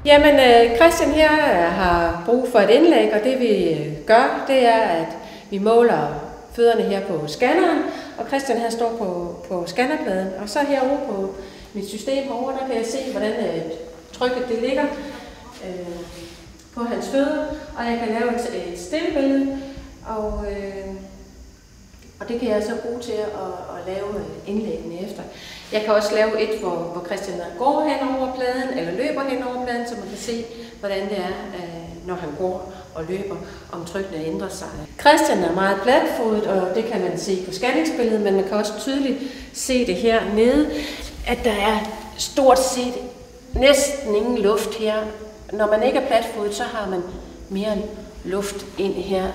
Jamen, Christian her har brug for et indlæg, og det vi gør, det er, at vi måler fødderne her på scanneren, og Christian her står på scannerpladen, og så herovre på mit system herovre, der kan jeg se, hvordan trykket det ligger på hans fødder, og jeg kan lave et stillebillede, og det kan jeg så bruge til at lave indlæggene efter. Jeg kan også lave et, hvor Christian går hen over pladen, eller løber hen over pladen, så man kan se, hvordan det er, når han går og løber, om trykkene ændrer sig. Christian er meget platfodet, og det kan man se på scanningsbilledet, men man kan også tydeligt se det her nede, at der er stort set næsten ingen luft her. Når man ikke er platfodet, så har man mere luft ind her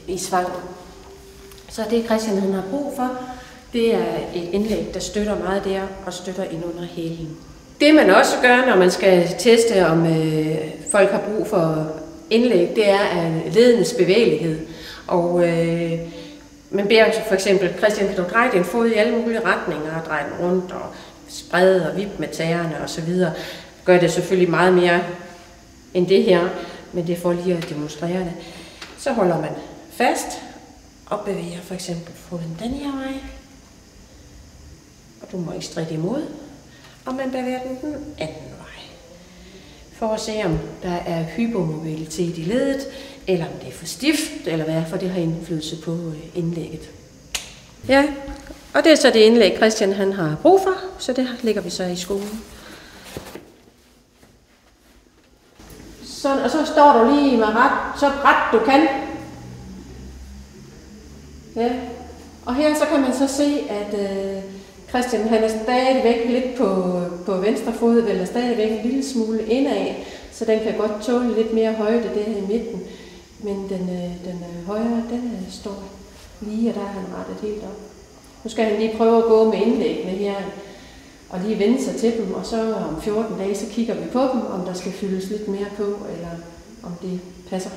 i svangen. Så det Christian han har brug for, det er et indlæg, der støtter meget der og støtter ind under hælen. Det man også gør, når man skal teste, om folk har brug for indlæg, det er ledenes bevægelighed. Og man beder for eksempel, Christian, kan du dreje din fod i alle mulige retninger, og dreje den rundt og sprede og vippe med tæerne osv. Gør det selvfølgelig meget mere end det her, men det er for lige at demonstrere det. Så holder man fast og bevæger for eksempel foden den her vej. Og du må ikke stride imod. Og man bevæger den anden vej. For at se, om der er hypomobilitet i ledet, eller om det er for stift, eller hvad, for det har indflydelse på indlægget. Ja, og det er så det indlæg, Christian han har brug for, så det lægger vi så i skolen. Sådan, og så står du lige med så ret du kan. Ja, og her så kan man så se, at Christian han er stadigvæk lidt på venstre fod, eller stadigvæk en lille smule indad, så den kan godt tåle lidt mere højde der i midten. Men den højre, den står lige, og der er han rettet helt op. Nu skal han lige prøve at gå med indlæggene her, og lige vende sig til dem, og så om 14 dage, så kigger vi på dem, om der skal fyldes lidt mere på, eller om det passer.